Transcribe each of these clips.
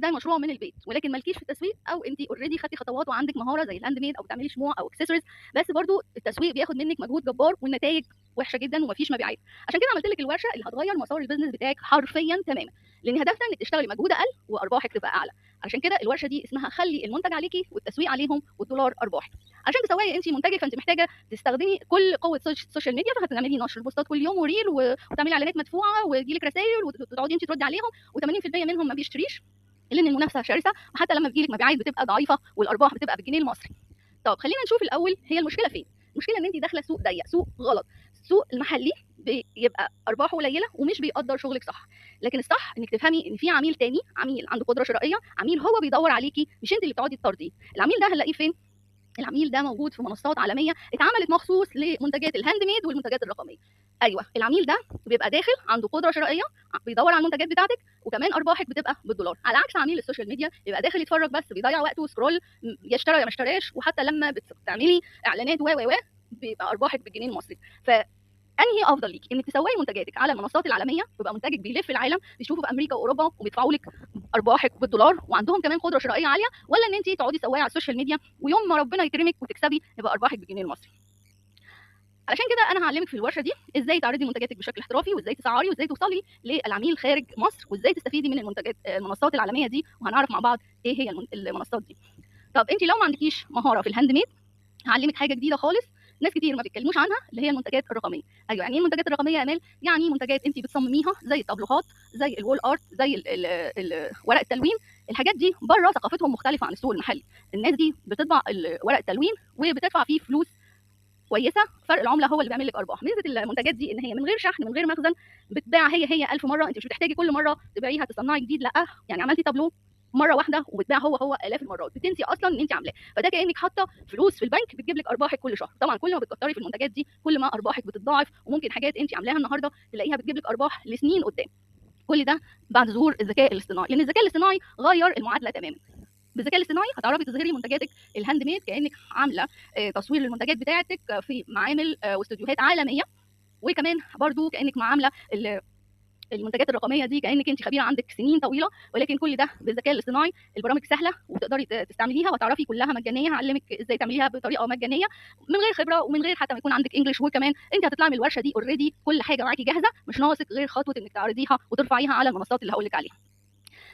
تبداي مشروع من البيت ولكن مالكيش في التسويق، او انت اوريدي خدتي خطوات وعندك مهاره زي الهاند ميد او بتعملي شموع او اكسسوارز، بس برضو التسويق بياخد منك مجهود جبار والنتائج وحشه جدا ومفيش مبيعات. عشان كده عملت لك الورشه اللي هتغير مسار البيزنس بتاعك حرفيا تماما، لان هدفنا انك تشتغلي مجهود اقل وارباحك تبقى اعلى. عشان كده الورشه دي اسمها خلي المنتج عليكي والتسويق عليهم والدولار ارباح. عشان تسوقي انت منتجك فانت محتاجه تستخدمي كل قوه السوشيال ميديا، فهتعملي نشر بوستات كل يوم وريل وتعملي اعلانات مدفوعه ويجيلك رسائل وتقعدي انت تردي عليهم، و80% منهم ما بيشتريش لان المنافسه شرسه، وحتى لما بتجيلك مبيعات بتبقى ضعيفه والارباح بتبقى بالجنيه المصري. طب خلينا نشوف الاول هي المشكله فين. المشكله ان انت داخله سوق ضيق، سوق غلط. السوق المحلي بيبقى ارباحه قليله ومش بيقدر شغلك صح، لكن الصح انك تفهمي ان في عميل تاني، عميل عنده قدره شرائيه، عميل هو بيدور عليكي مش انت اللي بتقعدي تطرديه. العميل ده هنلاقيه فين؟ العميل ده موجود في منصات عالميه اتعملت مخصوص لمنتجات الهاند ميد والمنتجات الرقميه. ايوه، العميل ده بيبقى داخل عنده قدره شرائيه، بيدور على المنتجات بتاعتك، وكمان ارباحك بتبقى بالدولار، على عكس عميل السوشيال ميديا بيبقى داخل يتفرج بس، بيضيع وقته سكرول، يشترى يا ما اشتراش، وحتى لما بتعملي اعلانات و بيبقى ارباحك بالجنيه المصري. انهي افضل ليك؟ انك تسوقي منتجاتك على المنصات العالميه ويبقى منتجك بيلف العالم، بيشوفوا في امريكا واوروبا وبيدفعوا لك ارباحك بالدولار وعندهم كمان قدره شرائيه عاليه، ولا ان انت تقعدي تسوقي على السوشيال ميديا ويوم ما ربنا يكرمك وتكسبي يبقى ارباحك بالجنيه المصري؟ علشان كده انا هعلمك في الورشه دي ازاي تعرضي منتجاتك بشكل احترافي، وازاي تسعري، وازاي توصلي للعميل خارج مصر، وازاي تستفيدي من المنصات العالميه دي، وهنعرف مع بعض ايه هي المنصات دي. طب انت لو ما عندكيش مهاره في الهاند ميد، هعلمك حاجه جديده خالص ناس كتير ما بيتكلموش عنها، اللي هي المنتجات الرقميه. ايوه، يعني ايه المنتجات الرقميه يا امال؟ يعني منتجات انت بتصمميها زي الطابلوهات، زي الوول ارت، زي ورق التلوين. الحاجات دي بره ثقافتهم مختلفه عن السوق المحلي. الناس دي بتطبع ورق التلوين وبتدفع فيه فلوس كويسه، فرق العمله هو اللي بيعمل لك ارباح. ميزه المنتجات دي ان هي من غير شحن، من غير مخزن، بتباع هي 1000 مره، انت مش بتحتاجي كل مره تبيعيها تصنعي جديد، لا، يعني عملتي طابلو مره واحده وبتباع هو الاف المرات، بتنسي اصلا ان انت عاملاه، فده كانك حاطه فلوس في البنك بتجيب لك ارباحك كل شهر. طبعا كل ما بتكتري في المنتجات دي كل ما ارباحك بتتضاعف، وممكن حاجات انت عاملاها النهارده تلاقيها بتجيب لك ارباح لسنين قدام. كل ده بعد ظهور الذكاء الاصطناعي، لان الذكاء الاصطناعي غير المعادله تماما. بالذكاء الاصطناعي هتعرفي تظهري منتجاتك الهاند ميد كانك عامله تصوير للمنتجات بتاعتك في معامل واستوديوهات عالميه، وكمان برضو كانك عامله المنتجات الرقميه دي كانك انت خبيره عندك سنين طويله، ولكن كل ده بالذكاء الاصطناعي. البرامج سهله وتقدري تستعمليها وتعرفي كلها مجانيه، هعلمك ازاي تعمليها بطريقه مجانيه من غير خبره ومن غير حتى ما يكون عندك انجلش. وكمان انت هتطلعي من الورشه دي اوريدي كل حاجه معاكي جاهزه، مش ناقصك غير خطوه انك تعرضيها وترفعيها على المنصات اللي هقول لك عليها.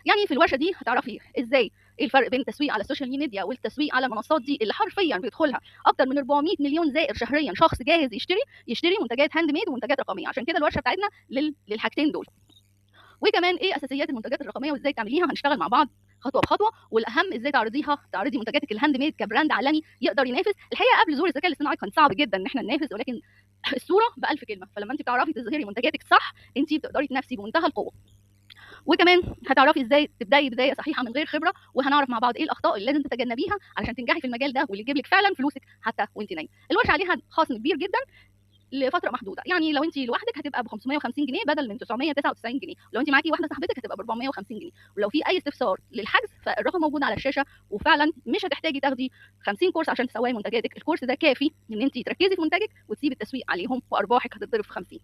يعني في الورشه دي هتعرفي ازاي ايه الفرق بين التسويق على السوشيال ميديا والتسويق على المنصات دي اللي حرفيا بيدخلها اكتر من 400 مليون زائر شهريا، شخص جاهز يشتري منتجات هاند ميد ومنتجات رقميه. عشان كده الورشه بتاعتنا للحاجتين دول. وكمان ايه اساسيات المنتجات الرقميه وازاي تعمليها، هنشتغل مع بعض خطوه بخطوه. والاهم ازاي تعرضي منتجاتك الهاند ميد كبراند عالمي يقدر ينافس. الحقيقه قبل ظهور الذكاء الاصطناعي كان صعب جدا ان احنا ننافس، ولكن الصوره ب1000 كلمه، فلما انت بتعرفي تظهري منتجاتك صح انت بتقدري تنافسي بمنتهى القوه. وكمان هتعرفي ازاي تبداي بدايه صحيحه من غير خبره، وهنعرف مع بعض ايه الاخطاء اللي لازم تتجنبيها علشان تنجحي في المجال ده واللي يجيب لك فعلا فلوسك حتى وانت نايمه. الورشه عليها خصم كبير جدا لفتره محدوده، يعني لو انت لوحدك هتبقى ب 550 جنيه بدل من 999 جنيه، ولو انت معاكي واحده صاحبتك هتبقى ب 450 جنيه. ولو في اي استفسار للحجز فالرقم موجود على الشاشه. وفعلا مش هتحتاجي تاخدي 50 كورس عشان تسوقي منتجاتك، الكورس ده كافي ان انت تركزي في منتجك وتسيبي التسويق عليهم وارباحك هتتضرب في 50.